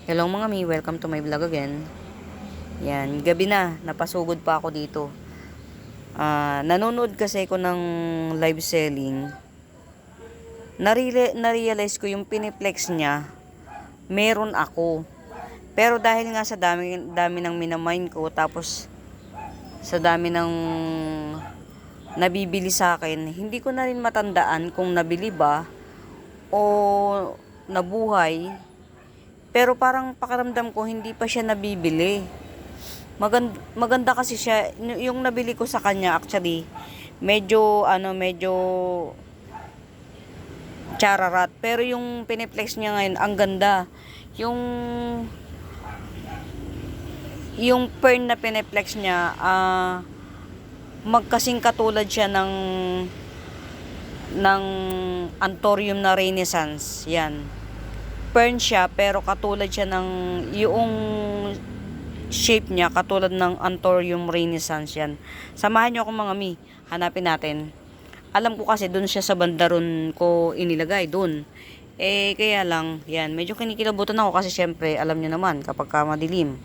Hello mga mi, welcome to my vlog again. Yan, gabi na, napasugod pa ako dito. Nanonood kasi ako ng live selling. Narealize ko yung piniplex niya, meron ako. Pero dahil nga sa dami ng minamind ko, tapos sa dami ng nabibili sa akin, hindi ko na rin matandaan kung nabili ba o nabuhay. Pero parang pakiramdam ko hindi pa siya nabibili. Maganda kasi siya. Yung nabili ko sa kanya actually, medyo chararat. Pero yung piniplex niya ngayon, ang ganda. Yung yung fern na piniplex niya, magkasing katulad siya ng Anthurium na Renaissance. Yan. Fern siya, pero katulad siya ng yung shape niya katulad ng Anthurium Renaissance. Yan. Samahan niyo ako mga mi. Hanapin natin. Alam ko kasi dun siya sa bandaron ko inilagay. Dun. Kaya lang, yan. Medyo kinikilabutan ako kasi syempre, alam niyo naman, kapag madilim.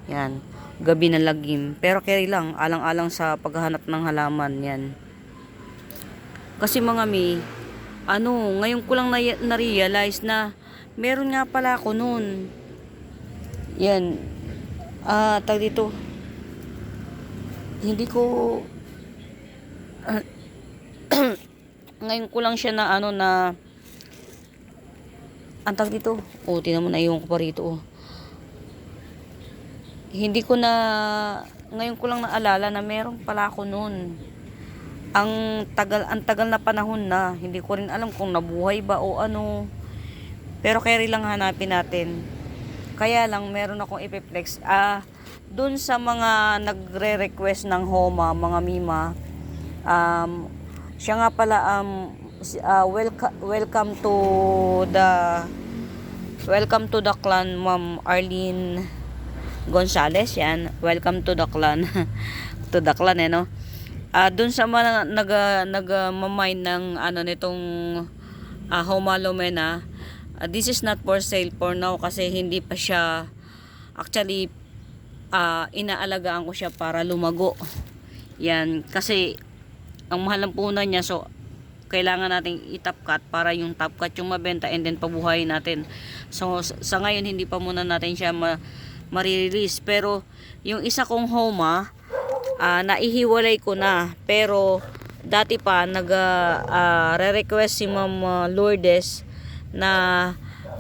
Yan. Gabi na lagim. Pero carry lang. Alang-alang sa paghahanap ng halaman. Yan. Kasi mga mi, ngayon ko lang na-realize na meron nga pala ako nun. Yan. Tag dito. Hindi ko ngayon ko lang siya na ang tag dito. Tingnan mo, na iwan ko pa rito. Hindi ko na ngayon ko lang naalala na meron pala ako noon. Ang tagal na panahon na. Hindi ko rin alam kung nabuhay ba o ano. Pero carry lang hanapin natin. Kaya lang meron akong ipiplex. Dun sa mga nagre-request ng Homa, mga Mima, siya nga pala, welcome to the clan, Ma'am Arlene Gonzales. Yan, welcome to the clan. To the clan, no? Dun sa mga nag-mamind ng nitong Homa Lumena, this is not for sale for now kasi hindi pa siya actually, inaalagaan ko siya para lumago. Yan, kasi ang mahal ng puno niya, so kailangan nating i-top cut para yung top cut yung mabenta and then pabuhayin natin. So sa ngayon hindi pa muna natin siya ma-release. Pero yung isa kong Homa, naihiwalay ko na, pero dati pa re-request si Ma'am Lourdes na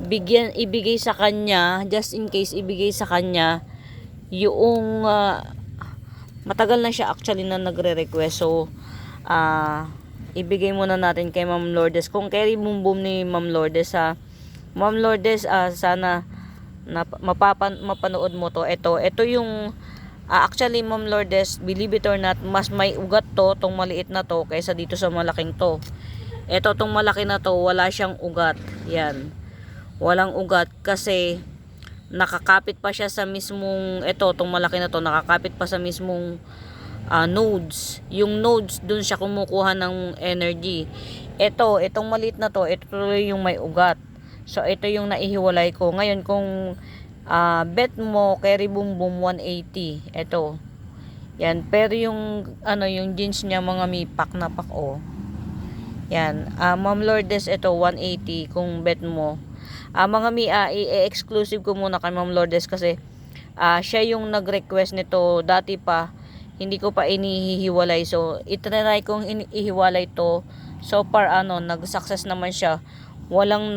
ibigay sa kanya, just in case ibigay sa kanya yung matagal na siya actually na nagre-request. So ibigay muna natin kay Ma'am Lourdes. Kung carry boom boom ni Ma'am Lourdes, Ma'am Lourdes, sana mapanood mo to. Ito yung actually, Ma'am Lourdes, believe it or not, mas may ugat tong maliit na to kaysa dito sa malaking to. Tong malaki na to, wala siyang ugat. Yan. Walang ugat kasi nakakapit pa siya sa mismong, tong malaki na to, nakakapit pa sa mismong nodes. Yung nodes, dun siya kumukuha ng energy. Itong maliit na to, ito yung may ugat. So, ito yung naihiwalay ko. Ngayon, kung bet mo, carry boom boom 180. Yan. Pero yung jeans niya, mga may pack na pack, Yan. Ma'am Lourdes, 180 kung bet mo. Mga mi, i-exclusive ko muna kay Ma'am Lourdes kasi siya yung nag-request nito dati pa. Hindi ko pa inihiwalay. So, itry kong ihiwalay to. So far, nag-success naman siya. Walang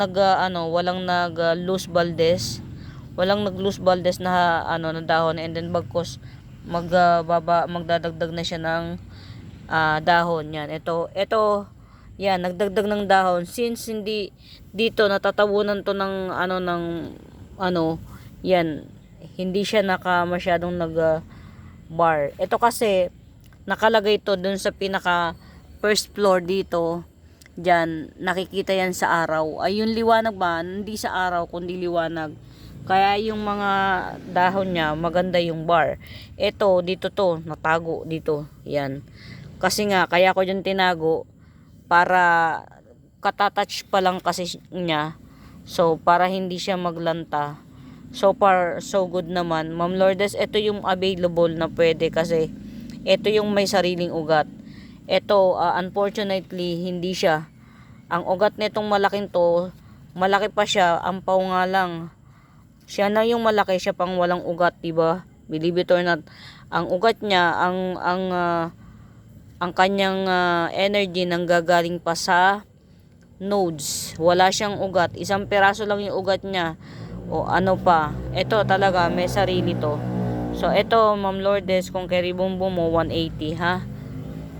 loose baldes. Walang nag-loose baldes na na dahon, and then bagkos magdadagdag na siya ng dahon. Yan. Yan, nagdagdag ng dahon since hindi dito natatabunan to ng yan, hindi siya masyadong bar. Ito kasi nakalagay to dun sa pinaka first floor dito. Diyan nakikita yan sa araw. Ay, yung liwanag ba, hindi sa araw kundi liwanag. Kaya yung mga dahon niya maganda yung bar. Dito to natago dito. Yan. Kasi nga kaya ko diyan tinago para katatouch pa lang kasi niya. So para hindi siya maglanta. So far, so good naman. Ma'am Lourdes, ito yung available na pwede kasi ito yung may sariling ugat. Ito, unfortunately, hindi siya. Ang ugat nitong malaking to, malaki pa siya, ampaw nga lang. Siya na yung malaki, siya pang walang ugat, diba? Believe it or not, ang ugat niya, ang kanyang energy nanggagaling pa sa nodes. Wala siyang ugat. Isang piraso lang yung ugat niya. O ano pa. Ito talaga, may sarili to. So, ito, Ma'am Lourdes, kung keribombo mo, 180, ha?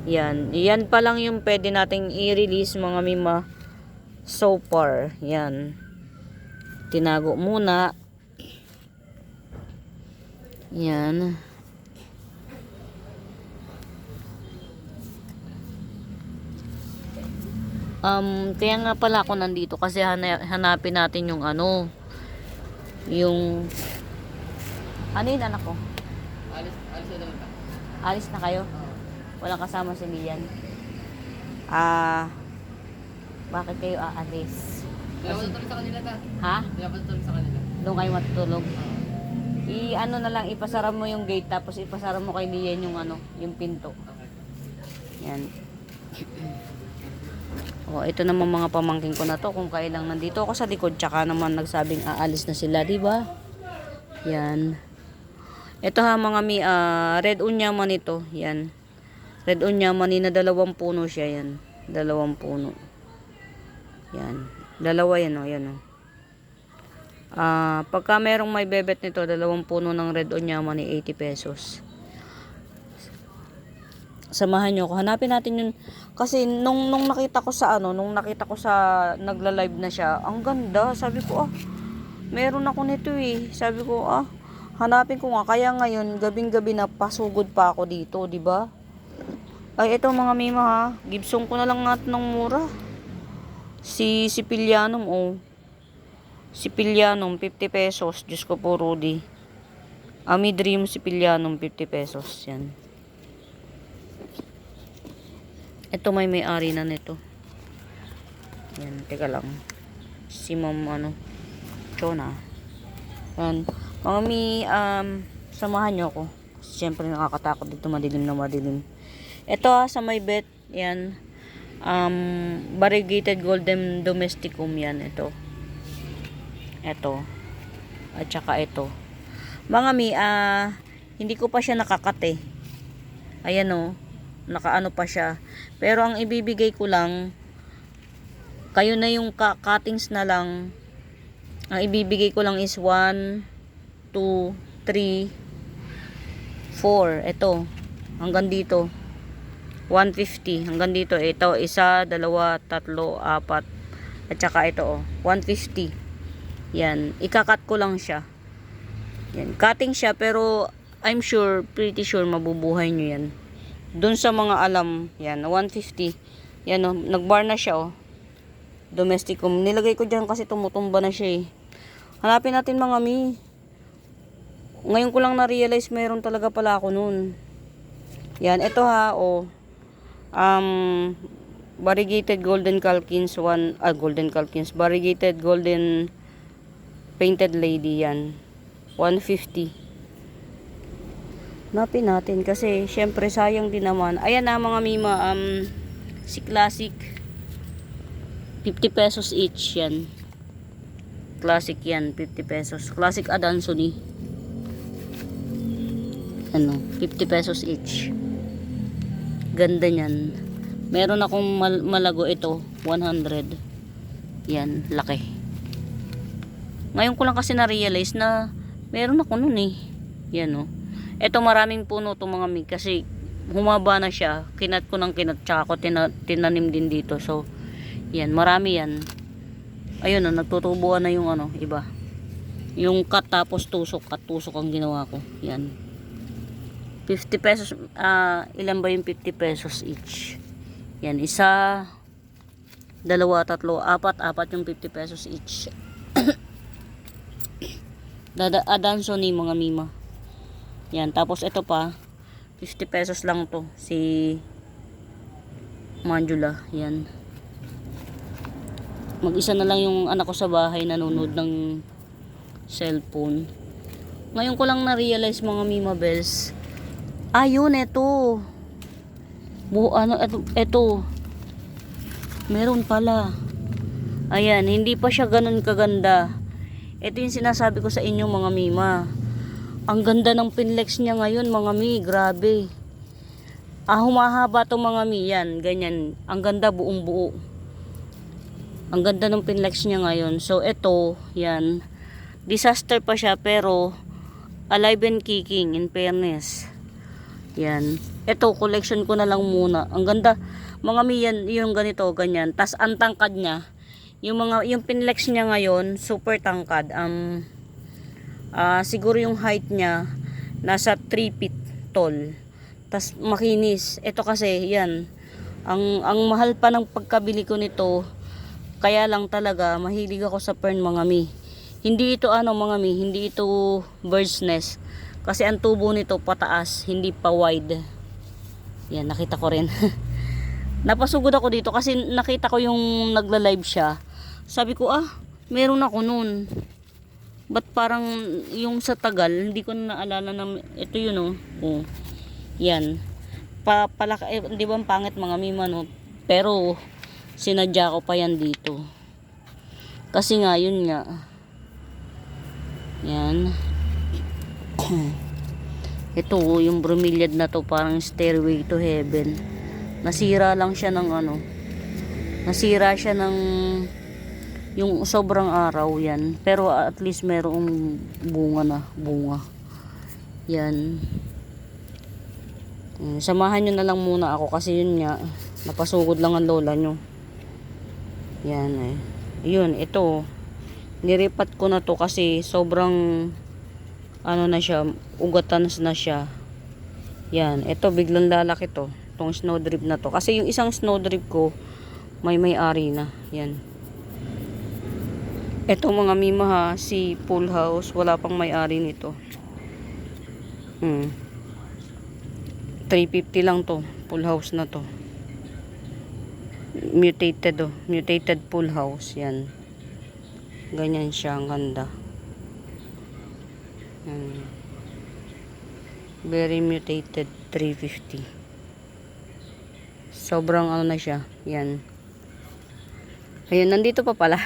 Yan. Yan pa lang yung pwede nating i-release, mga mima. So far. Yan. Tinago muna. Yan. Kaya nga pala ako nandito kasi hanapin natin yung ano, yung ano yun anak ko? Alis na naman ka. Alis na kayo? Walang kasama si Lian. Bakit kayo aalis? Pinapatulog sa kanila ta. Ha? Pinapatulog sa kanila. Doon kayo matutulog? Ano na lang, ipasara mo yung gate tapos ipasara mo kay Lian yung ano, yung pinto. Okay. Yan. Ito naman mga pamangking ko na to kung kailang nandito ako sa likod tsaka naman nagsabing aalis na sila, di ba? Yan. Ito ha mga red onion ito. Yan. Red onion na 2 puno siya yan. 2 puno. Yan. 2 yan o. Yan o. Pagka merong may bebet nito, 2 puno ng red onion 80 pesos. Samahan nyo ako. Hanapin natin yun. Kasi nung nakita ko sa nagla-live na siya, ang ganda. Sabi ko, meron ako nito eh. Sabi ko, hanapin ko nga. Kaya ngayon, gabing-gabi na pasugod pa ako dito, di ba? Ay, ito mga mima ha. Gibson ko na lang natin ng mura. Si Sipilianum, Sipilianum, 50 pesos. Diyos ko po, Rudy. Ami Dream Sipilianum, 50 pesos. Yan. Ito may-ari na nito. Yan, teka lang. Si Ma'am Chona. Yan. Mga samahan nyo ako. Siyempre nakakatakot dito, madilim na madilim. Ito sa may bet, yan. Variegated Golden Domesticum yan, ito. Ito. At saka ito. Mga hindi ko pa siya nakakate. Ayan nakaano pa siya. Pero ang ibibigay ko lang, kayo na yung cuttings na lang. Ang ibibigay ko lang is 1, 2, 3, 4. Ito. Hanggang dito. 150. Hanggang dito. Ito. 1, 2, 3, 4. At saka ito 150. Yan. Ikakat ko lang siya. Yan. Cutting siya pero I'm sure, pretty sure mabubuhay nyo yan. Doon sa mga alam, yan, 150. Yan nagbar na siya Domesticum. Nilagay ko dyan kasi tumutumba na siya eh. Hanapin natin mga mi. Ngayon ko lang na-realize meron talaga pala ako noon. Yan, ito ha, variegated Golden Calkins variegated Golden Painted Lady yan. 150. Hanapin natin kasi syempre sayang din naman. Ayan na mga mima, si Classic 50 pesos each yan. Classic yan, 50 pesos. Classic Adansony. 50 pesos each. Ganda niyan. Meron akong malago ito, 100. Yan, laki. Ngayon ko lang kasi na-realize na meron ako nun eh. Yan Ito maraming puno to mga mig kasi humaba na siya. Kinat ko ng kinat tsaka ko tinanim din dito. So, yan, marami yan. Ayun nagtutubuan na yung iba. Yung cut tapos tusok ang ginawa ko. Yan. 50 pesos, ilan ba yung 50 pesos each? Yan, 1, 2, 3, 4 yung 50 pesos each. Adansony mga mima. Yan, tapos ito pa 50 pesos lang to si Mandula. Yan. Mag-isa na lang yung anak ko sa bahay nanonood ng cellphone. Ngayon ko lang na-realize mga Mima Bells. Ayun, eto. Eto. Meron pala. Ayan, hindi pa siya ganun kaganda. Ito yung sinasabi ko sa inyo mga Mima. Ang ganda ng pinlex niya ngayon mga Mi, grabe. Humahaba to mga Mi, yan, ganyan. Ang ganda buong buo. Ang ganda ng pinlex niya ngayon. So ito, yan. Disaster pa siya pero alive and kicking in fairness. Yan. Ito, collection ko na lang muna. Ang ganda. Mga Mi, yan, yung ganito, ganyan. Tas ang tangkad niya. Yung pinlex niya ngayon, super tangkad. Siguro yung height niya nasa 3 feet tall. Tas makinis. Ito kasi, yan. Ang mahal pa ng pagkabili ko nito. Kaya lang talaga, mahilig ako sa fern mga Mi. Hindi ito mga Mi, hindi ito bird's nest. Kasi ang tubo nito pataas, hindi pa wide. Yan, nakita ko rin. Napasugod ako dito kasi nakita ko yung nagla-live siya. Sabi ko, meron ako nun. Ba't parang yung sa tagal, hindi ko na naalala na ito yun oh. Yan. Di ba ang pangit mga Mima no? Pero sinadya ko pa yan dito. Kasi nga, yun nga. Yan. Ito yung bromeliad na to, parang stairway to heaven. Nasira lang siya ng nasira siya ng yung sobrang araw yan. Pero at least merong bunga. Yan. Samahan nyo na lang muna ako kasi yun nga, napasugod lang ang lola nyo. Yan Yun, ito. Niripat ko na to kasi sobrang na siya, ugatan na siya. Yan, ito biglang lalaki to. Itong snowdrip na to. Kasi yung isang snowdrip ko, may-ari na. Yan. Ito mga Mima ha, si Full House, wala pang may-ari nito. 350 lang to, Full House na to. Mutated Full House, yan. Ganyan siya, ang ganda. Very mutated, 350. Sobrang na siya, yan. Ayun, nandito pa pala.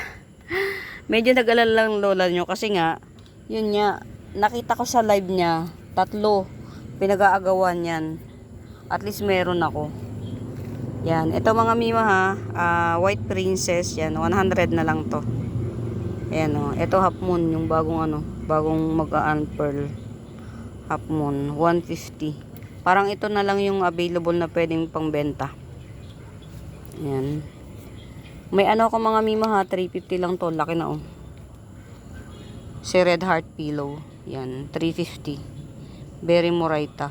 Medyo nag-alala lang lola nyo kasi nga, yun nga, nakita ko sa live niya, 3 pinag-aagawan yan. At least meron ako. Yan, ito mga Mima ha, White Princess, yan, 100 na lang to. Ayan ito Half Moon, yung bagong mag-pearl. Half Moon, 150. Parang ito na lang yung available na pwedeng pangbenta. Yan. May ako mga Mima ha, 350 lang to, laki na Si Red Heart Pillow, yan, 350. Berry Moraita,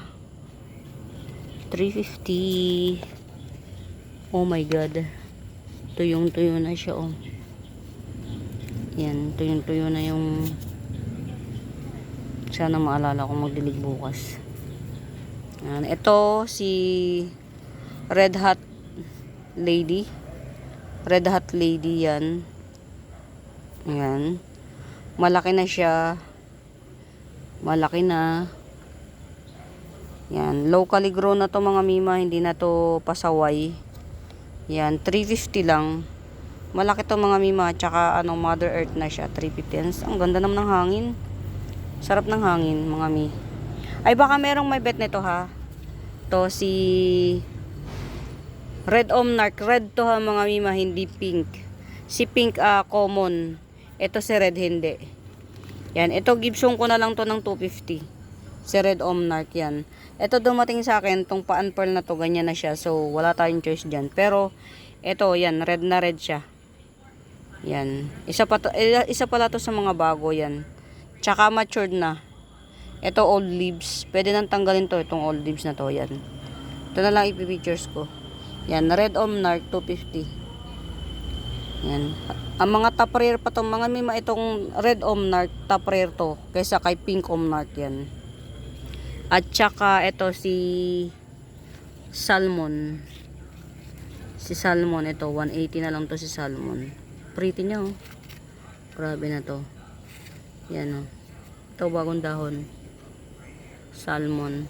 350. Oh my god, tuyong na siya yan, tuyong na yung, sana maalala ko magdilig bukas. Yan. Ito si Red Hot Lady yan. Yan, malaki na siya, yan, locally grown na to mga Mima, hindi na to pasaway. Yan, 350 lang. Malaki to mga Mima, tsaka Mother Earth na siya, 350. Ang ganda naman ng hangin. Sarap ng hangin mga Mi. Ay baka merong may bet nito ha. To si Red Omnarch. Red to ha mga Mima, hindi pink. Si pink common. Ito si red hindi. Yan, ito Gibson ko na lang to ng 250. Si Red Omnarch yan. Ito dumating sa akin, tong pa-unpearl na to, ganyan na siya. So, wala tayong choice dyan. Pero, ito, yan, red na red siya. Yan. Isa pala to sa mga bago yan. Tsaka matured na. Ito, old leaves. Pwede nang tanggalin to, itong old leaves na to. Yan. Ito na lang ipipictures ko. Yan, Red Omnarch, 250. Yan. Ang mga top rare pa to, mga Mima, itong Red Omnarch, top rare to. Kaysa kay Pink Omnarch yan. At saka ito si Salmon. Si Salmon ito, 180 na lang to si Salmon. Pretty niya Grabe na to. Yan o. Ito bagong dahon. Salmon.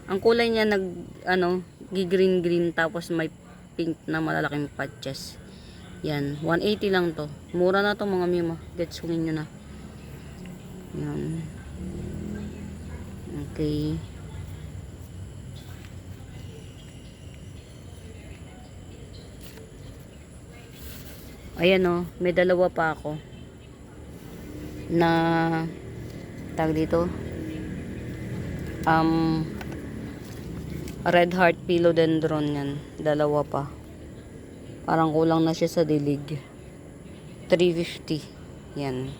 Ang kulay niya gi-green green tapos may pink na malalaking patches. Yan, 180 lang to. Mura na to mga mima. Gets ko ninyo na. Yan. Okay. Ayan o, may dalawa pa ako na tag dito red heart philodendron yan. Dalawa pa. Parang kulang na siya sa dilig. 350. Yan.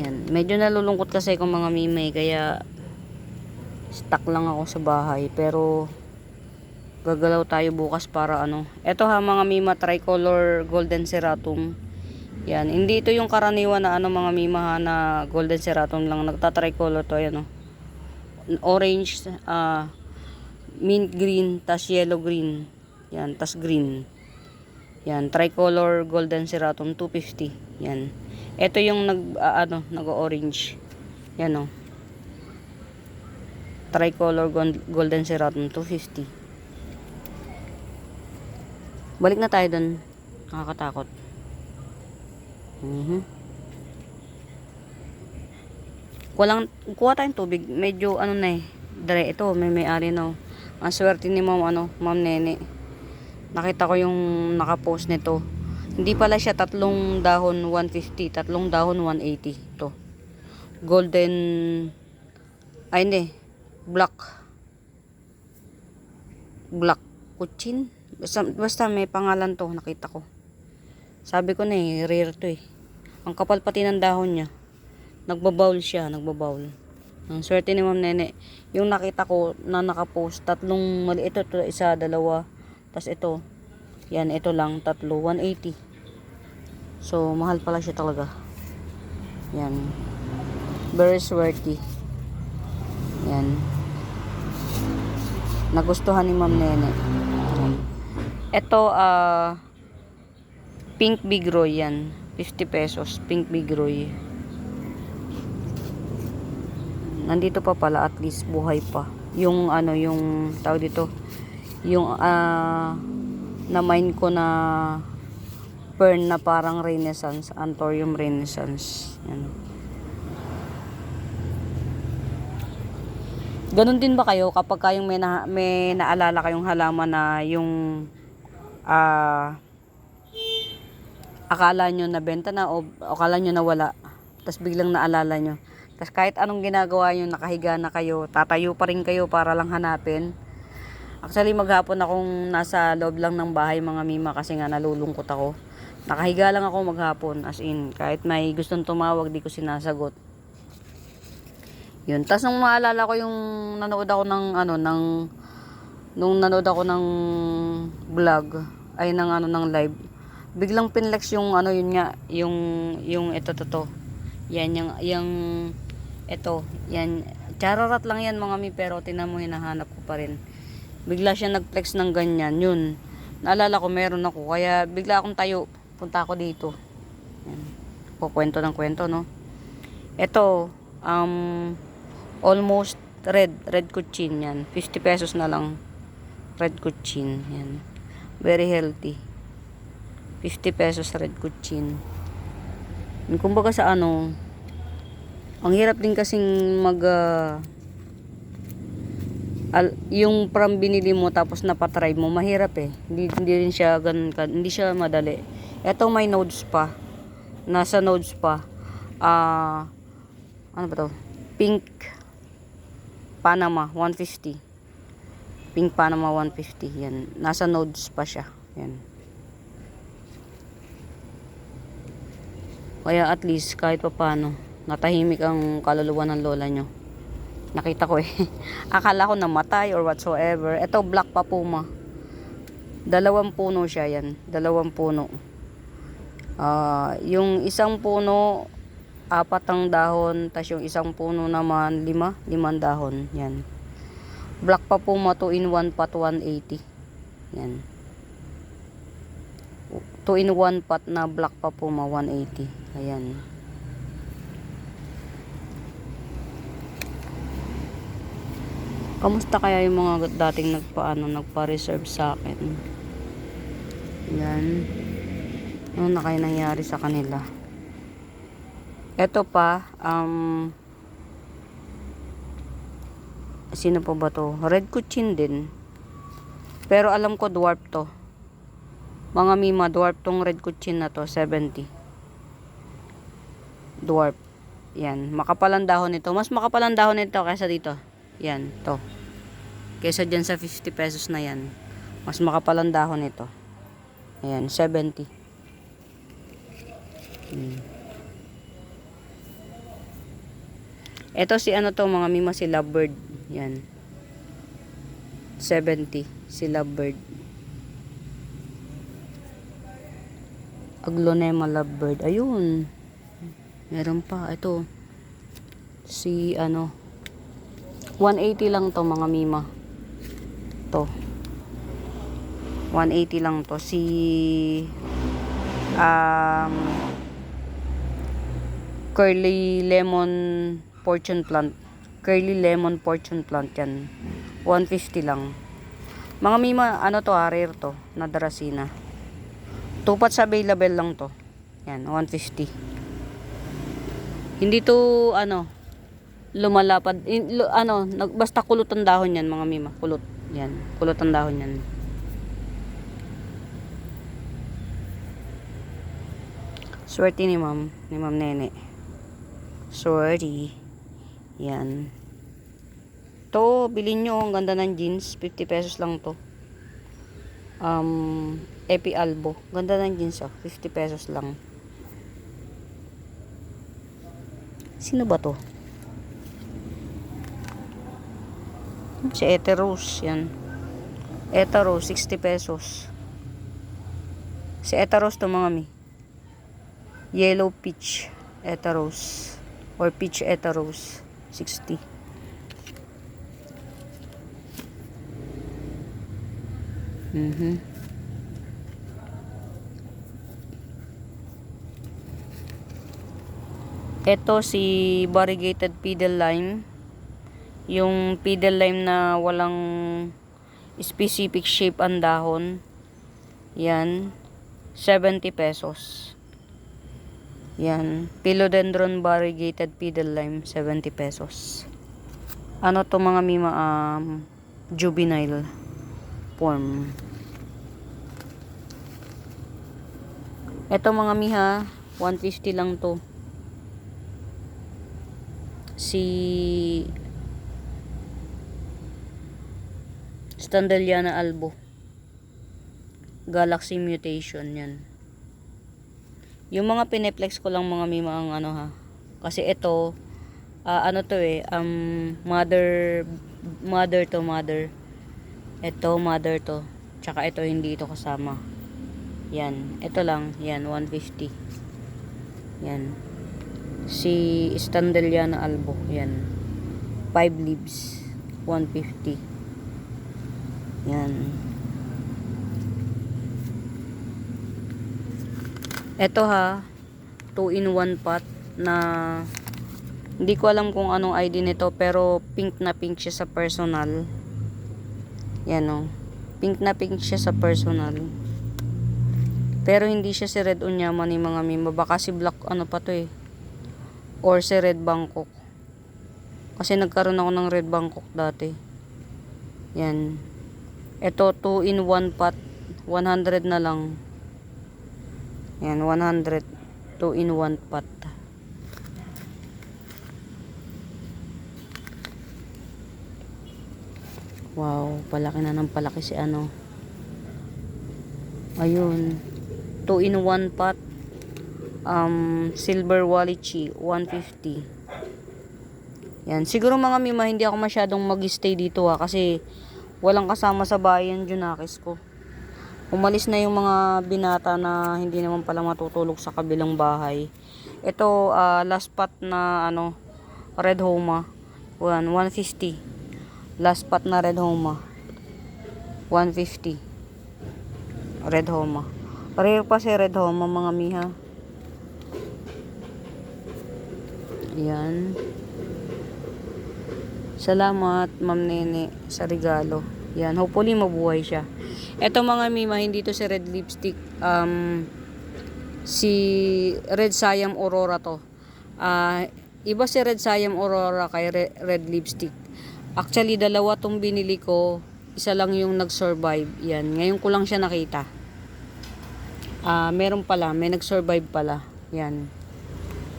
Yan. Medyo nalulungkot kasi akong mga mimay kaya stuck lang ako sa bahay. Pero gagalaw tayo bukas para ano. Ito ha mga mima, tricolor golden ceratum. Yan, hindi ito yung karaniwan na mga mima ha, na golden ceratum lang. Nagta-tricolor to, yan o. Orange, mint green, tas yellow green. Yan, tas green. Yan, tricolor golden ceratum 250. Yan. Ito yung nag-orange. Yan o. Tricolor golden ceratum 250. Balik na tayo dun. Nakakatakot. Kuha tayong tubig. Medyo na dry. Ito, may-ari na. Ang swerte ni Ma'am Nene. Nakita ko yung nakapost nito. Hindi pala siya 3 dahon 150. 3 dahon 180. Ito. Golden. Ay, hindi. Black kuchin. Basta may pangalan to, nakita ko. Sabi ko na rare to eh. Ang kapal pati ng dahon niya. Nagbabawl siya, nagbabawl. Ang swerte ni Ma'am Nene. Yung nakita ko na nakapost, 3 maliit. Ito, 1, 2. Tas ito. Yan, ito lang, 3, 180. So, mahal pala siya talaga. Yan. Very swarty. Yan. Nagustuhan ni Ma'am Nene. Yan. Ito, pink bigroy yan. 50 pesos. Pink bigroy. Nandito pa pala, at least buhay pa. Yung yung tawag dito. Yung na-mine ko na fern na parang renaissance. Anthurium renaissance. Yan. Ganon din ba kayo kapag kayong may naalala kayong halaman na yung akala nyo nabenta na o akala nyo nawala, tapos biglang naalala nyo, tapos kahit anong ginagawa nyo, nakahiga na kayo, tatayo pa rin kayo para lang hanapin. Actually maghapon akong nasa loob lang ng bahay mga mima kasi nga nalulungkot ako. Nakahiga lang ako maghapon, as in kahit may gustong tumawag di ko sinasagot. Yun, tapos nung maalala ko yung nanood ako nung nanood ako ng vlog ay ng live, biglang pinlex yung yun nga yung ito yan yung ito yan, chararat lang yan mga mi, pero tinan mo hinahanap ko pa rin. Bigla siya nagflex ng ganyan, yun naalala ko meron ako, kaya bigla akong tayo, punta ako dito. Yan, kwento ng kwento no. Ito almost red kuchin yan, 50 pesos na lang. Red kuchin yan, very healthy. 50 pesos red kuchin. Kumbaga sa ang hirap din kasing yung from binili mo tapos napatry mo, mahirap eh. Hindi rin siya ganun, hindi siya madali. Eto may nodes pa. Nasa nodes pa. Ano ba to? Pink Panama 150. Pink Panama 150. Yan. Nasa nodes pa siya. Yan. Kaya at least kahit pa paano natahimik ang kaluluwa ng lola nyo. Nakita ko eh. Akala ko namatay or whatsoever. Ito black papuma. 2 puno siya yan. 2 puno. Yung isang puno 4 ang dahon, tas yung isang puno naman 5 dahon. Yan. Black papuma 2 in 1 pot 180. Yan. 2 in 1 pot na black pa Puma, 180. Ayan. Kamusta kaya yung mga dating nagpa-reserve sa akin? Yan. Ano na kaya nangyari sa kanila? Ito pa, sino pa ba to? Red Cochin din. Pero alam ko dwarf to. Mga Mima, dwarf tong Red Cochin na to, 70. Dwarf. Yan, makapalang dahon nito. Mas makapalang dahon nito kaysa dito. Yan, to. Kaysa dyan sa 50 pesos na yan. Mas makapalang dahon nito. Ayan, 70. Ito si ano to mga Mima, si Lovebird. Yan. 70. Si Lovebird. Aglonema Lovebird. Ayun. Meron pa. Ito. Si ano. 180 lang to mga Mima. To. 180 lang to. Si Curly Lemon Fortune Plant. Curly Lemon Fortune Plant yan. 150 lang. Mga Mima, ano to, rare to. Na Dracena. 2 pots available lang to. Yan, 150. Hindi to, lumalapad. Basta kulot ang dahon yan, mga Mima. Kulot. Yan, kulot ang dahon yan. Swerte ni Ma'am Nene. Swerte. Yan. To, bilhin nyo. Ang ganda ng jeans. 50 pesos lang to. Epi Albo. Ganda ng jeans, 50 pesos lang. Sino ba to? Si Eteros. Yan. Eteros, 60 pesos. Si Eteros to mga Mi. Yellow peach Eteros. Or peach Eteros. 60. Ito si variegated pedal lime. Yung pedal lime na walang specific shape ang dahon. Yan. 70 pesos. Yan. Philodendron variegated pedal lime. 70 pesos. Ano to mga Mima? Juvenile form. Ito mga Miha. 150 lang to. Si Standeliana Albo. Galaxy Mutation yan. Yung mga pineplex ko lang mga Mima ang kasi ito mother to mother. Ito mother to. Tsaka ito hindi ito kasama. Yan. Ito lang. Yan 150. Yan. Si Standeliana Albo. Yan. 5 leaves. 150. Yan. Ito 2 in 1 pot na hindi ko alam kung anong ID nito pero pink na pink siya sa personal. Yan Pink na pink siya sa personal. Pero hindi siya si Red Unyama ni mga Mima. Baka si Black pa to or si Red Bangkok. Kasi nagkaroon ako ng Red Bangkok dati. Yan. Ito 2 in 1 pot. 100 na lang. Yan 100. 2 in 1 pot. Wow, palaki na ng palaki si Ayun. 2 in 1 pot. Silver Walichi 150. Yan, siguro mga Mima hindi ako masyadong mag-stay dito kasi walang kasama sa bayan Junakis ko. Umalis na yung mga binata na hindi naman pala matutulog sa kabilang bahay. Ito last pot na Red Homa 150. Last pot na Red Homa 150. Red Homa. Pareho pa si Red Home, mga miha. Yan. Salamat, Ma'am Nene, sa regalo. Yan, hopefully mabuhay siya. Eto mga mima, hindi to si Red Lipstick. Si Red Siam Aurora to. Iba si Red Siam Aurora kay Red Lipstick. Actually, dalawa tong binili ko. Isa lang yung nag-survive. Yan, ngayon ko lang siya nakita. Meron pala, may nag-survive pala. Yan.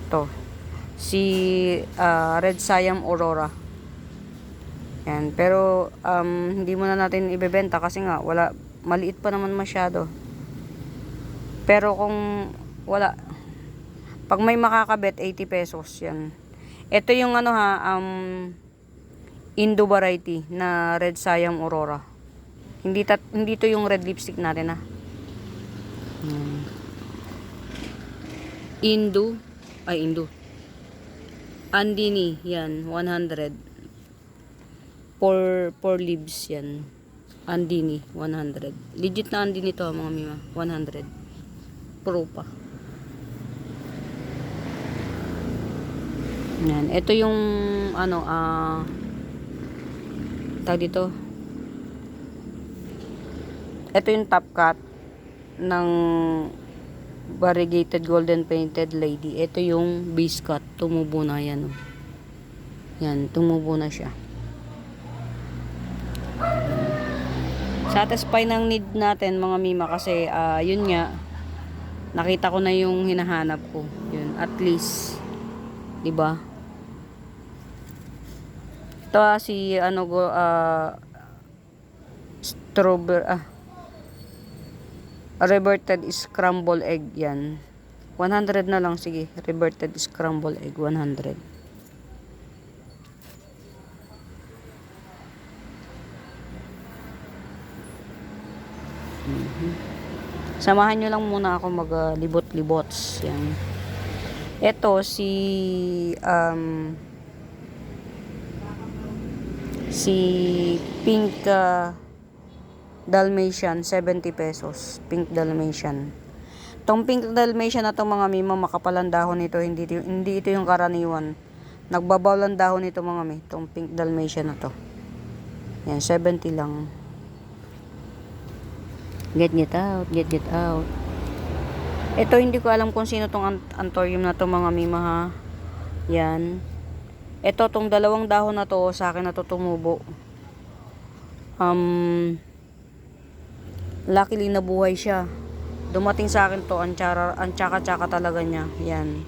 To. Si Red Siam Aurora. Yan, pero hindi mo na natin ibebenta kasi nga wala, maliit pa naman masyado. Pero kung wala, pag may makakabit 80 pesos yan. Ito yung ano ha, Indo variety na Red Siam Aurora. Hindi to yung red lipstick natin ha. Indo Andini yan, 100. 4 leaves yan. Andini 100. Legit na Andini to mga mima, 100. Pro pa. Yan, ito yung ano tawag dito. Ito yung top cut ng variegated golden painted lady. Ito yung base cut, tumubo na yan. Yan, tumubo na siya. Satisfy ng need natin mga mima kasi yun nga, nakita ko na yung hinahanap ko. Yun, at least 'di ba? Ito si strawberry reverted scrambled egg yan. 100 na lang, sige. Reverted scrambled egg 100. Samahan nyo lang muna ako maglibot-libots. Yan. Ito si Pink Dalmatian, 70 pesos. Pink Dalmatian. Tong Pink Dalmatian na to mga mima, makapalang dahon nito, hindi ito yung karaniwan. Nagbabaw lang dahon nito mga mi. Tong Pink Dalmatian na to. Yan, 70 lang. Get out. Ito hindi ko alam kung sino tong anthurium na to mga mima ha. Yan. Ito tong dalawang dahon na to sa akin na to tumubo. Luckily nabuhay siya. Dumating sa akin to, ang tsaka-tsaka talaga niya. Yan.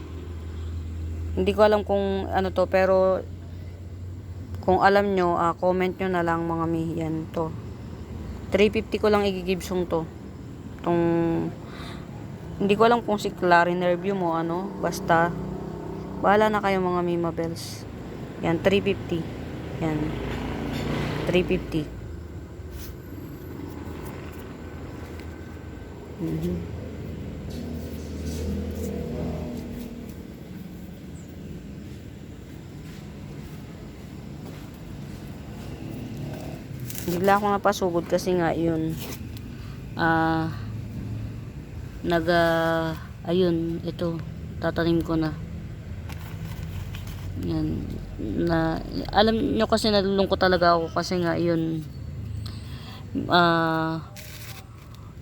Hindi ko alam kung ano to, pero kung alam nyo, comment nyo na lang mga mi. Yan to. 350 ko lang igigibsong to. Hindi ko alam kung si Clary Nervio mo ano. Basta, bahala na kayo mga Mima Bells. Yan, 350. Yan. 350. Bigla ako napasugod kasi nga yun ayun, ito tatanim ko na yan na, alam nyo kasi nalulungkot talaga ako kasi nga yun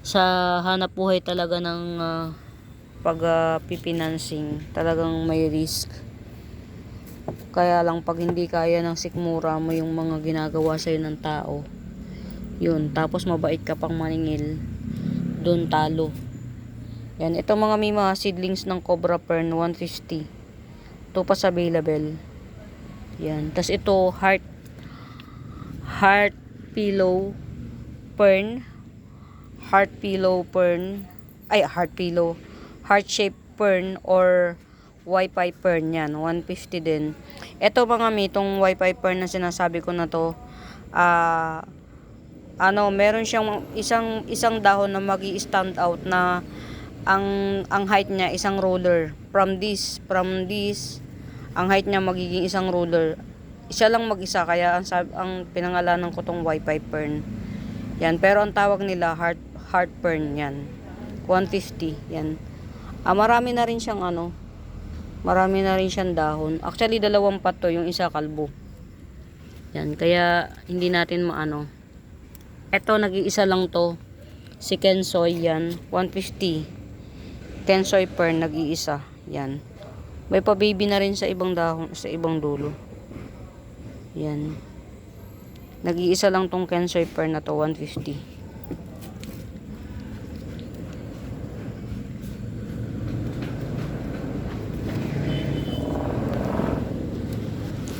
sa hanap buhay talaga ng pipinancing talagang may risk. Kaya lang pag hindi kaya ng sikmura mo yung mga ginagawa sa'yo ng tao, yun, tapos mabait ka pang maningil, doon talo. Yan, ito mga may mga seedlings ng Cobra Fern, 150. Ito pa sa available. Yan, tas ito heart pillow fern, heart shape fern or Wi-Fi fern. Yan, 150 din. Ito mga itong Wi-Fi fern na sinasabi ko na to, meron siyang isang dahon na magi-stand out na ang height niya isang ruler. From this ang height niya magiging isang ruler. Isa lang mag-isa, kaya ang pinangalanan ko tong Wi-Fi fern. Yan, pero ang tawag nila heart fern yan. 150. Yan. Marami na rin siyang ano, marami na rin siyang dahon. Actually, dalawang pot to, yung isa kalbo. Yan, kaya hindi natin maano. Ito, nag-iisa lang to. Si Kensoy, yan, 150. Kensoy fern, nag-iisa. Yan. May pa-baby na rin sa ibang dahon, sa ibang dulo. Yan. Nag-iisa lang tong Kensoy fern na to, 150.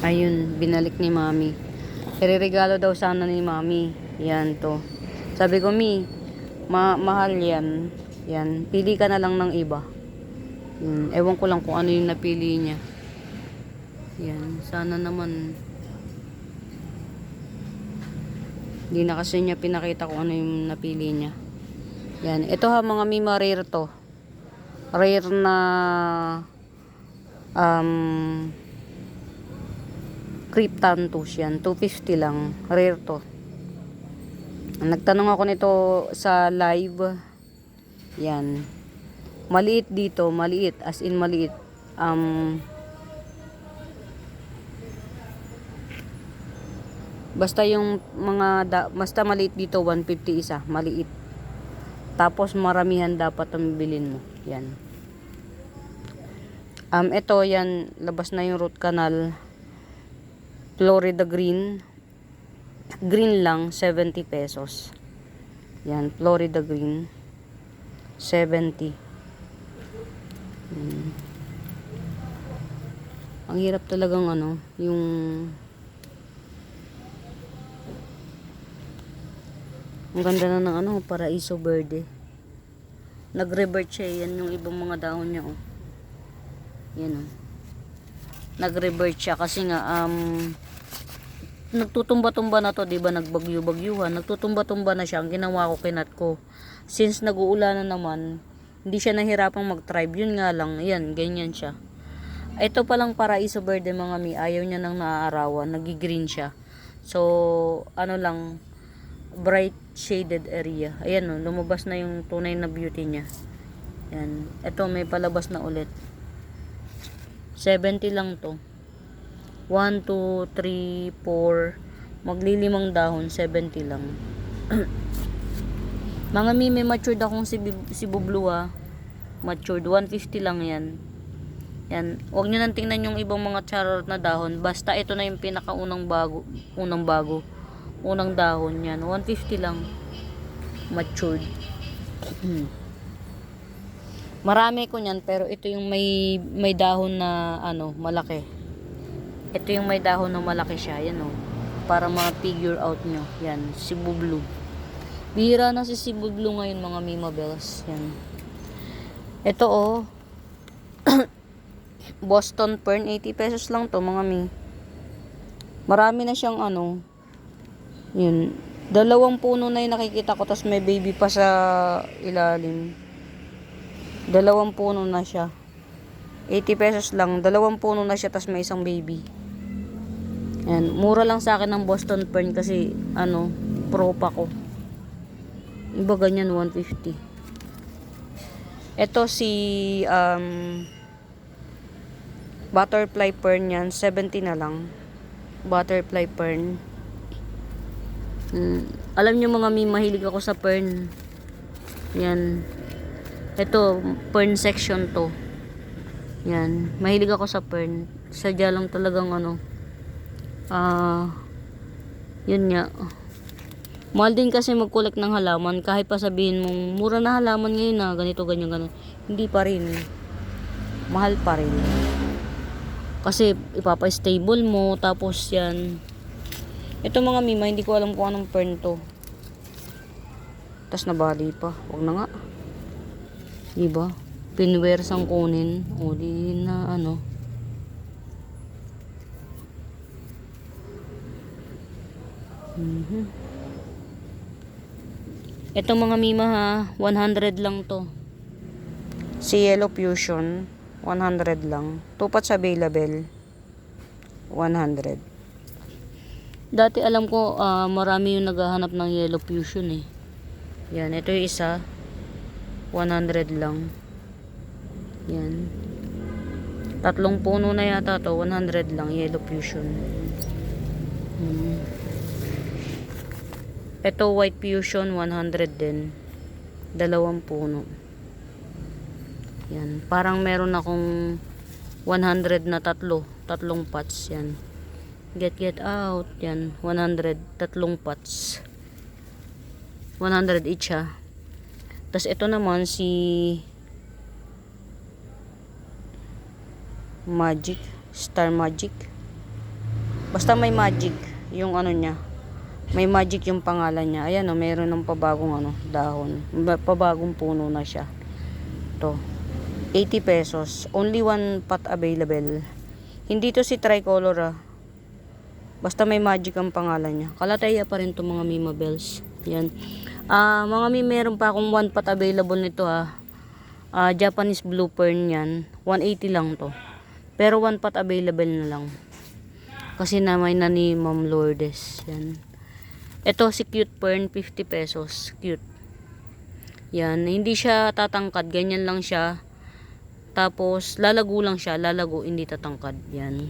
Ayun, binalik ni Mami. Ireregalo daw sana ni Mami. Yan to. Sabi ko, Mi, mahal yan. Yan, pili ka na lang ng iba. Ewan ko lang kung ano yung napili niya. Yan, sana naman. Hindi na kasi niya pinakita kung ano yung napili niya. Yan, ito ha mga Mima, rare to. Rare na Cryptanthus yan, 250 lang, rare to. Nagtanong ako nito sa live. Yan, maliit dito, maliit, as in maliit. Basta yung mga basta maliit dito, 150 isa, maliit. Tapos maramihan dapat ang bilhin mo. Yan. Ito yan, labas na yung root canal. Florida green. Green lang, 70 pesos. Yan, Florida green. 70. Ang hirap talagang ano, yung ang ganda na ng ano, Paraiso Verde. Nag-revert siya, yan yung ibang mga dahon niya, oh. Yan, oh. Nag-revert siya kasi nga nagtutumba-tumba na to, 'di ba? Nagbagyo-bagyuhan, nagtutumba-tumba na siya. Ang ginawa ko, kinat ko. Since nag-uulan na naman, hindi siya nahirapang mag-thrive. Yun nga lang, yan, ganyan siya. Ito palang Paraiso Verde mga Mi, ayaw niya nang naaarawan, nagi-green siya. So, ano lang, bright shaded area. Ayan, oh, lumabas na yung tunay na beauty niya. Yan. Ito may palabas na ulit. 70 lang to. 1, 2, 3, 4. Maglilimang dahon, 70 lang. Mga Mi, may matured akong si Bublu ha. Matured, 150 lang yan. Yan. Huwag nyo nang tingnan yung ibang mga charot na dahon. Basta ito na yung pinakaunang bago. Unang dahon yan. 150 lang. Matured. Marami ko niyan, pero ito yung may dahon na ano, malaki. Ito yung may dahon na malaki siya. Yan o. Para ma-figure out nyo. Yan. Cebu Blue. Bihira na si Cebu Blue ngayon mga Mima Bells. Yan. Ito o. Boston Fern. 80 pesos lang to mga Mi. Marami na siyang ano. Yun. 2 puno na yung nakikita ko. Tapos may baby pa sa ilalim. 2 puno na siya. 80 pesos lang. 2 puno na siya. Tapos may isang baby. Yan. Mura lang sa akin ng Boston Fern kasi ano, pro pa ko. Iba ganyan 150. Ito si Butterfly Fern yan. 70 na lang. Butterfly Fern. Alam nyo mga Mi, mahilig ako sa fern. Yan. Ito, fern section to. Yan. Mahilig ako sa fern. Sadya lang talagang ano. Yun nga. Mahal din kasi mag-collect ng halaman. Kahit pa sabihin mong mura na halaman ngayon na ganito, ganyan, ganyan. Hindi pa rin. Mahal pa rin. Kasi ipapa-stable mo. Tapos yan. Ito mga Mima, hindi ko alam kung anong fern to. Tapos nabali pa. Huwag na nga. Diba? Pinwear sang kunin. O di na ano. Ito mga Mima ha, 100 lang to. Si Yellow Fusion, 100 lang. 2 pots available, 100. Dati alam ko marami yung naghahanap ng Yellow Fusion eh. Yan, ito yung isa. 100 lang. Yan. 3 puno na yata to. 100 lang. Yellow fusion. Ito white fusion 100 din. 2 puno. Yan. Parang meron akong 100 na tatlong pots. Yan. Get out. Yan. 100. Tatlong pots. 100 each ha. Tapos ito naman si Magic. Star Magic. Basta may Magic. Yung ano niya. May Magic yung pangalan niya. Ayan o. Meron ng pabagong ano, dahon. Pabagong puno na siya. Ito. 80 pesos. Only one pot available. Hindi to si Tricolor ah. Basta may Magic ang pangalan niya. Kalateya pa rin to mga Mima Bells. Yan. Mga Mima, meron pa akong one pot available nito ah. Japanese Blue Fern yan. 180 lang to. Pero one pot available na lang. Kasi namay na ni Ma'am Lourdes. Yan. Ito si Cute Fern, 50 pesos. Cute. Yan. Hindi siya tatangkad. Ganyan lang siya. Tapos, lalago lang siya. Lalago, hindi tatangkad. Yan.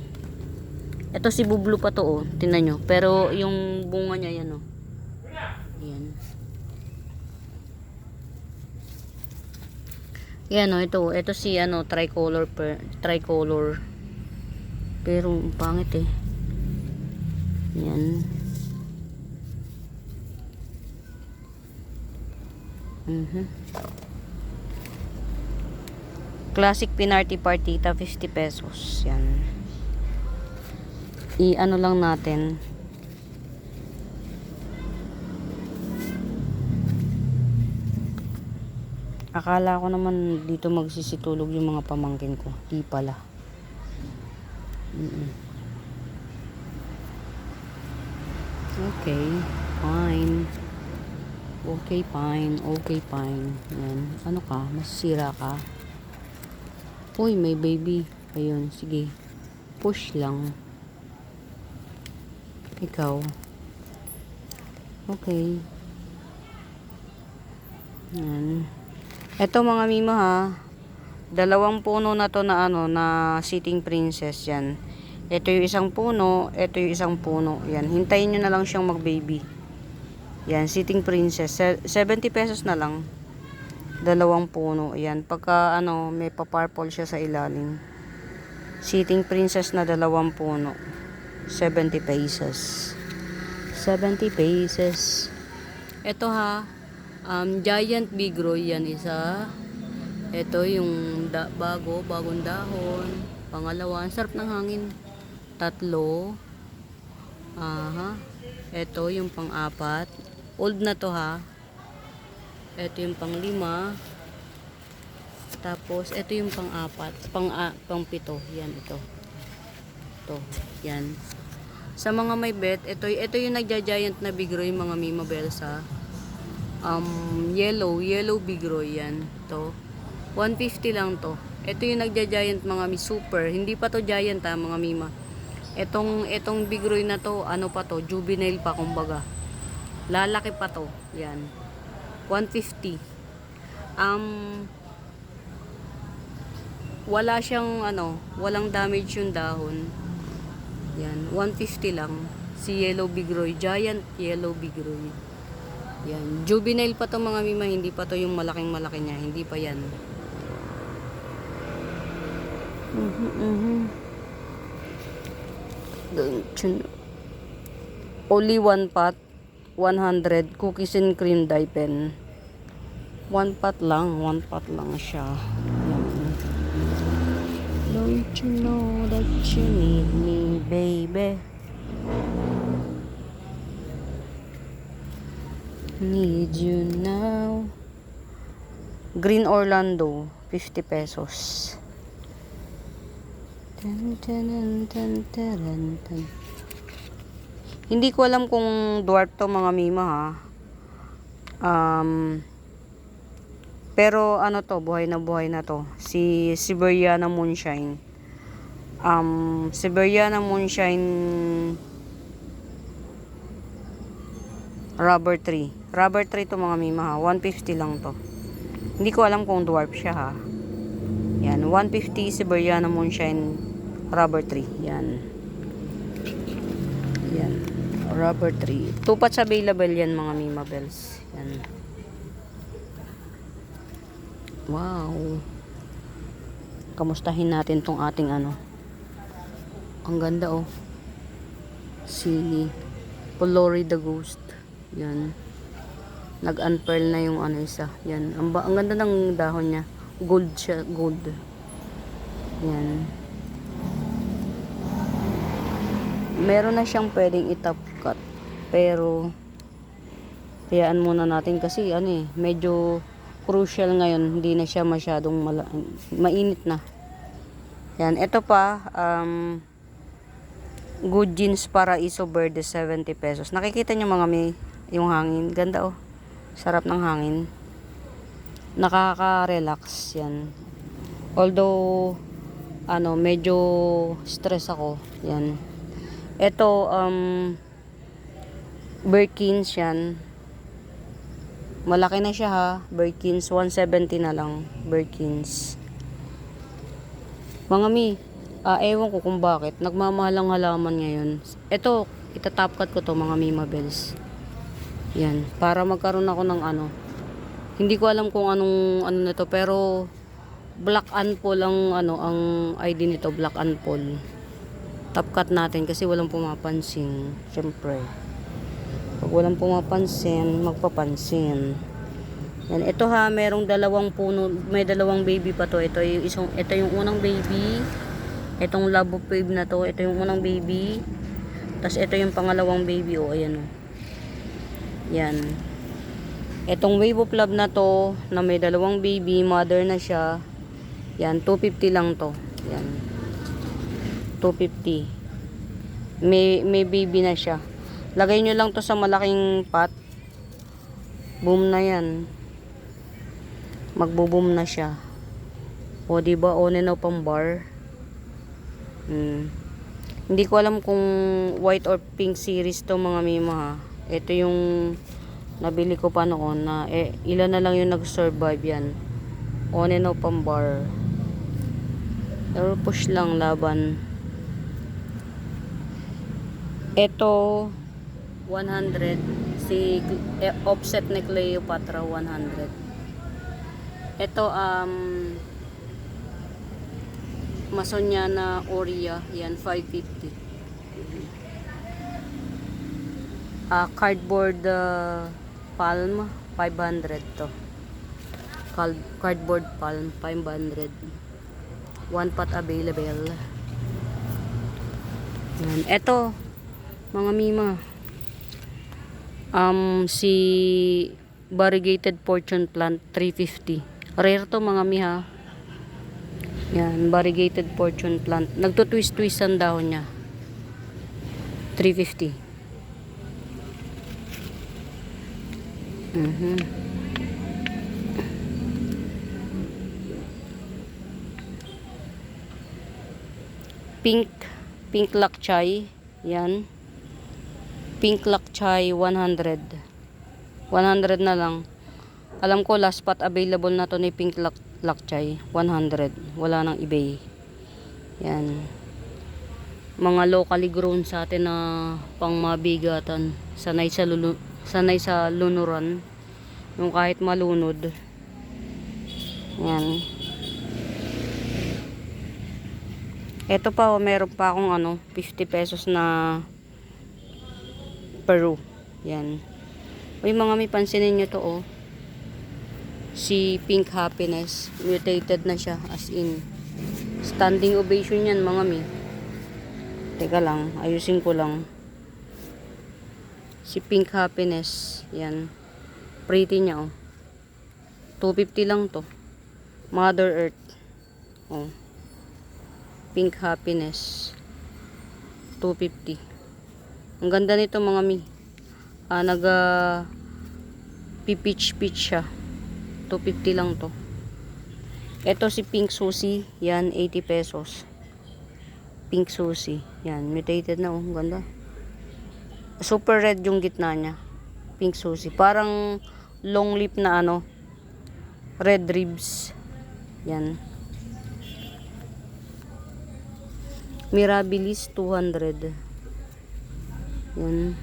Ito si Bublo pa to, oh. Tingnan nyo. Pero, yung bunga niya, yan, oh. Yan. Yan, oh. Ito si, ano, tricolor. Tricolor. Pero, pangit, eh. Yan. Classic Pinarty Partita 50 pesos. Yan. I-ano lang natin. Akala ko naman dito magsisitulog yung mga pamangkin ko. Di pala. Okay. Fine. Okay, fine. Okay, fine. Yan. Ano ka? Masisira ka? Uy, may baby. Ayun, sige. Push lang. Ikaw. Okay. Yan. Ito mga Mima ha. 2 puno na to na ano, na sitting princess yan. Ito yung isang puno, ito yung isang puno. Yan, hintayin nyo na lang siyang mag-baby. Yan, sitting princess. 70 pesos na lang. 2 puno. Yan, pagka ano, may pa-purple siya sa ilalim. Sitting princess na 2 puno. 70 pesos. 70 pesos. Ito ha, giant bigroy yan isa. Ito yung bagong dahon. Pangalawa, ang sarap ng hangin. 3. Aha. Ito yung pang-4. Old na to ha. Ito yung pang-5. Tapos ito yung pang-4, pang-7. Yan ito. Ito, yan. Sa mga may bet, ito yung nagja-giant na bigroy mga Mima Bells ha. Yellow bigroy yan. Ito. 150 lang to. Ito yung nagja-giant mga super. Hindi pa to giant ha mga Mima. Etong bigroy na to, ano pa to, juvenile pa kumbaga. Lalaki pa to. Yan. 150. Wala siyang ano, walang damage yung dahon. Yan, 150 lang. Si yellow bigroy, giant yellow bigroy. Yan, juvenile pa to mga Mima, hindi pa to yung malaking-malaki niya, hindi pa yan. Only one pot, 100 cookies and cream dye pen. One pot lang siya. Yan. Don't you know that you need me, baby? Need you now. Green Orlando, 50 pesos. Hindi ko alam kung dwarf to mga Mima ha. Pero ano to, buhay na to. Si Siberiana Moonshine. Siberiana Moonshine rubber tree. Rubber tree to mga Mima ha. 150 lang to. Hindi ko alam kung dwarf siya ha. Yan, 150 Siberiana Moonshine rubber tree. Yan. Yan. Rubber tree. 2 pots available yan mga Mima Bells. Yan. Wow. Kamustahin natin tong ating ano. Ang ganda oh. Si Polori the Ghost. Yan. Nag-unpearl na yung ano isa. Yan. Ang ganda ng dahon niya. Gold siya. Gold. Yan. Meron na siyang pwedeng i-top cut. Pero hayaan muna natin kasi ano eh, medyo crucial ngayon. Hindi na siya masyadong mainit na. Yan. Ito pa, Good Jeans Paraiso Verde 70 pesos. Nakikita nyo mga may yung hangin. Ganda oh. Sarap ng hangin. Nakaka-relax yan. Although ano, medyo stress ako. Yan. Ito Birkins yan. Malaki na siya ha. Birkins 170 na lang. Birkins. Mga mi, ewan ko kung bakit nagmamahalang halaman ngayon. Ito, itatop cut ko to mga Mima Bells. Yan, para magkaroon ako ng ano. Hindi ko alam kung anong ano nito, pero Black Anpol ang ano, ang ID nito, Black Anpol. Top cut natin kasi walang pumapansin. Syempre. Pag walang pumapansin, magpapansin. Yan, ito ha, merong dalawang puno, may dalawang baby pa to. Ito yung unang baby. Itong love of wave na to, ito yung unang baby. Tapos ito yung pangalawang baby, oh, ayan oh. Yan. Itong wave of love na to, na may dalawang baby, mother na siya. Yan, 250 lang to. Yan. 250. May baby na siya. Lagay nyo lang to sa malaking pot. Boom na yan. Magbo-boom na siya. O, diba? O, nino pang bar. Hindi ko alam kung white or pink series to mga Mima ha. Ito yung nabili ko pa noon na ilan na lang yung nag-survive yan. On and off pang bar. Pero push lang laban. Ito 100 si offset ni Cleopatra 100. Ito Masoniana Oria yan 550. Cardboard palm 500 to. Cardboard palm 500. One pot available. Yan. Ito mga Mima, si variegated fortune plant 350. Rare to mga Miha. Yan, variegated fortune plant. Nagtutwist-twist ang dahon niya. 350. Pink lakchay. Yan. Pink lakchay 100. 100 na lang. Alam ko last spot available na to ni pink lakchay 100. Wala nang eBay. Yan. Mga locally grown sa atin na pangmabigatan. Sanay sa lunuran. Yung kahit malunod. Yan. Ito pa, meron pa akong 50 pesos na Peru. Yan. Uy, mga may pansinin nyo to, oh. Si Pink Happiness. Mutated na siya, as in. Standing ovation yan, mga mi. Teka lang, ayusin ko lang. Si Pink Happiness. Yan. Pretty niya, oh. 250 lang to. Mother Earth. Oh. Pink Happiness 250. Ang ganda nito mga mi. Pipitch siya. 250 lang to. Ito si Pink Susie, yan 80 pesos. Pink Susie, yan mutated na, oh, ganda. Super red yung gitna niya. Pink Susie, parang long leaf na red ribs. Yan. Mirabilis 200. Yan.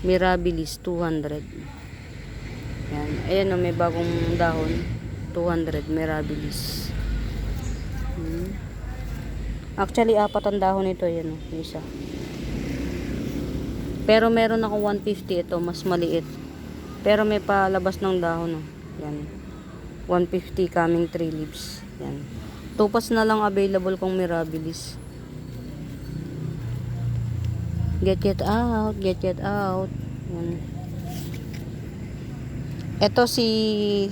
Mirabilis 200. Yan. Ayan o, may bagong dahon. 200 Mirabilis. Actually, 4 ang dahon ito. Yan o, isa. Pero meron ako 150 ito, mas maliit. Pero may palabas ng dahon o. Yan. 150 coming 3 leaves. Yan. Tupas na lang available kong Mirabilis. Get it out. Get it out. Yan. Ito si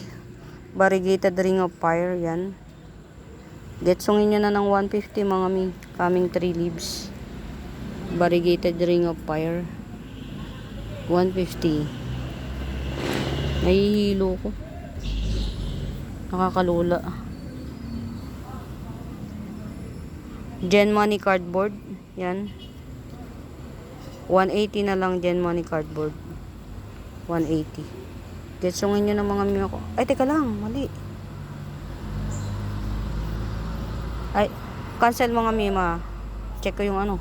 variegated ring of fire. Yan. Getsungin nyo na ng 150 mga mi. Coming 3 leaves. Variegated ring of fire. 150. Nahihilo ko. Nakakalula. Gen Money cardboard. Yan. 180 na lang Gen Money cardboard. 180. Getsungin nyo ng mga mi ako. Ay, teka lang. Mali. Ay, cancel mga mima. Check ko yung ano.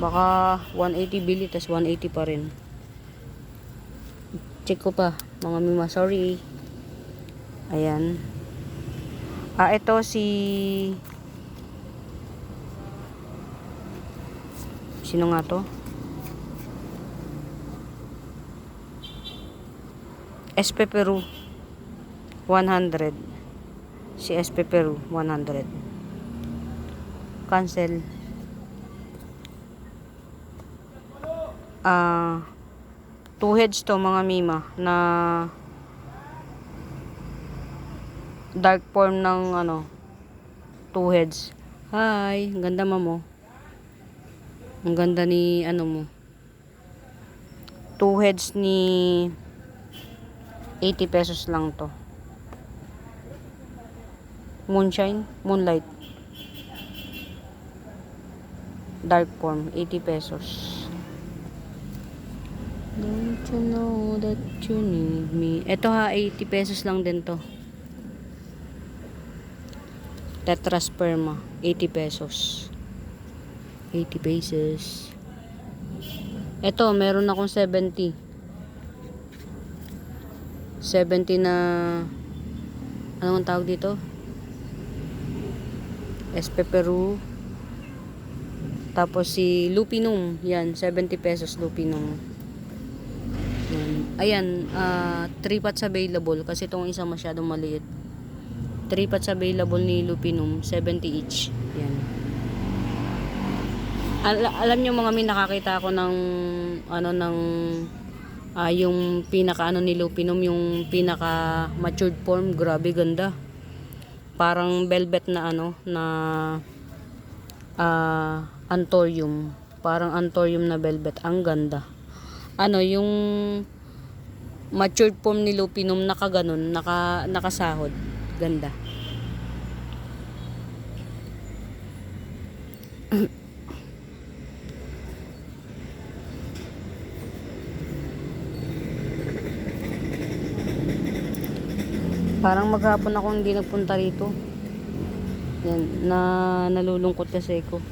Baka 180 bili, tas 180 pa rin. Check ko pa, mga mima. Sorry. Ayan. Ito si... Sino nga to? SP Peru. 100. Si SP Peru. 100. Cancel. Two heads to mga mima na dark form ng ano, two heads. Hi, ang ganda mo. Ang ganda ni ano mo. Two heads ni 80 pesos lang to. Moonshine, moonlight. Dark form, 80 pesos. Don't you know that you need me? Ito ha, 80 pesos lang din to. Tetrasperma, 80 pesos. 80 pesos. Ito, meron akong 70. 70 na... Anong tawag dito? SP Peru. Tapos si Lupinum. Yan, 70 pesos Lupinum. Yan. Ayan, 3 pots available. Kasi itong isa masyadong maliit. 3 pots available ni Lupinum. 70 each. Yan. Alam nyo mga min, nakakita ako ng ano ng yung pinaka ano ni Lupinum, yung pinaka matured form. Grabe ganda. Parang velvet na ano na anthurium. Parang anthurium na velvet. Ang ganda. Ano yung matured form ni Lupinum, nakaganon, nakasahod. Ganda. Parang maghapon ako hindi nagpunta rito. Yan, nalulungkot kasi ko.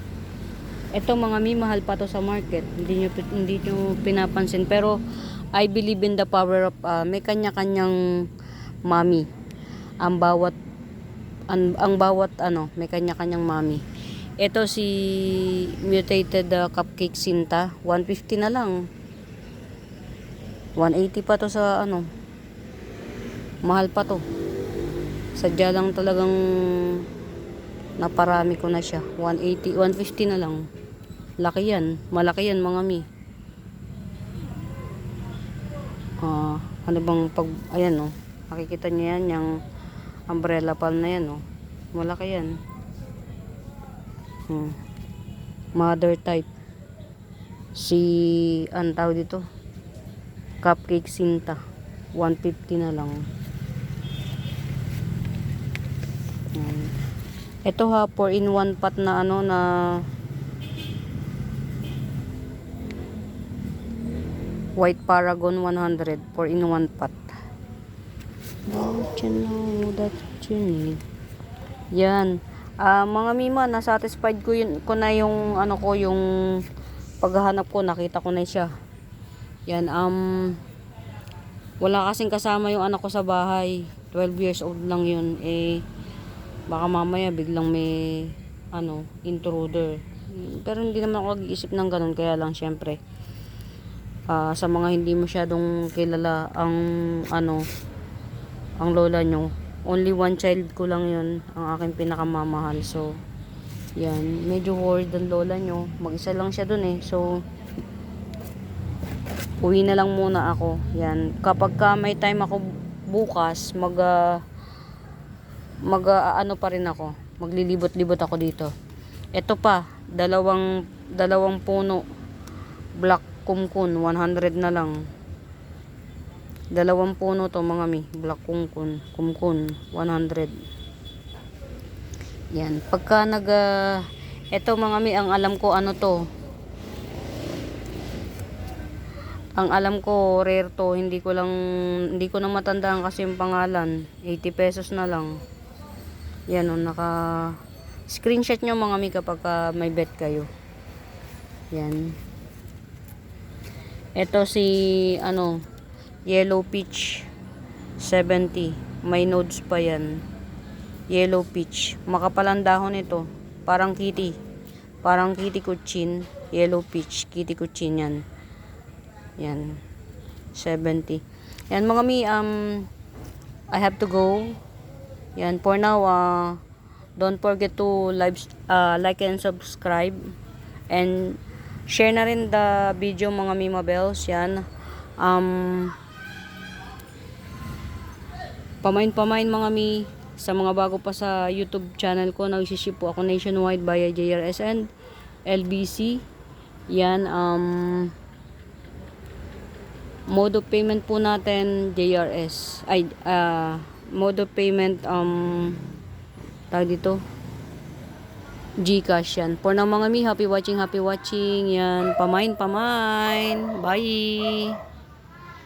Ito mga mi, mahal pa to sa market. Hindi nyo pinapansin. Pero I believe in the power of may kanya-kanyang mami. Ang bawat ano, may kanya-kanyang mami. Ito si mutated cupcake Sinta, 150 na lang. 180 pa to sa ano. Mahal pa to. Sadya lang talagang naparami ko na siya. 180, 150 na lang. Laki yan. Malaki yan mga mi. Ano bang pag... Ayan o. Nakikita nyo yan. Yung umbrella palm na yan o. Malaki yan. Mother type. Si... Ang tawag dito? Cupcake Sinta. 150 na lang. Ito ha, 4-in-1 pot na ano na White Paragon 100, 4-in-1 pot. Don't you know that you need? Yan. Mga mima, na-satisfied ko na yung ano ko, yung paghahanap ko, nakita ko na siya. Yan, wala kasing kasama yung anak ko sa bahay. 12 years old lang yun. Baka mamaya biglang may intruder. Pero hindi naman ako nag-iisip ng ganun, kaya lang syempre sa mga hindi masyadong kilala ang lola nyo, only one child ko lang yun, ang aking pinakamamahal. So yan, medyo worried ang lola nyo, mag-isa lang siya dun so uwi na lang muna ako. Yan, kapag may time ako bukas, ano pa rin ako, maglilibot-libot ako dito. Ito pa, dalawang puno black kumkun, 100 na lang. Dalawang puno to mga mi, black kumkun 100. Yan, pagka eto mga mi, ang alam ko to, ang alam ko rare to, hindi ko na matandaan kasi yung pangalan. 80 pesos na lang. Yan naka screenshot nyo mga mi kapag may bet kayo. Yan. Ito si yellow peach 70, may nodes pa yan. Yellow peach, makapalang dahon ito, parang kitty kuchin. Yellow peach, kitty kuchin yan. Yan, 70. Yan mga mi, I have to go. Yan, for now, don't forget to like and subscribe, and share na rin the video mga Mima Bells. Yan, pamain mga mi, sa mga bago pa sa YouTube channel ko, nagsiship po ako nationwide via JRS and LBC. Yan, mode of payment po natin JRS, mode of payment tawag dito GCash. Yan, for now mga mi, happy watching. Yan, pamain, bye.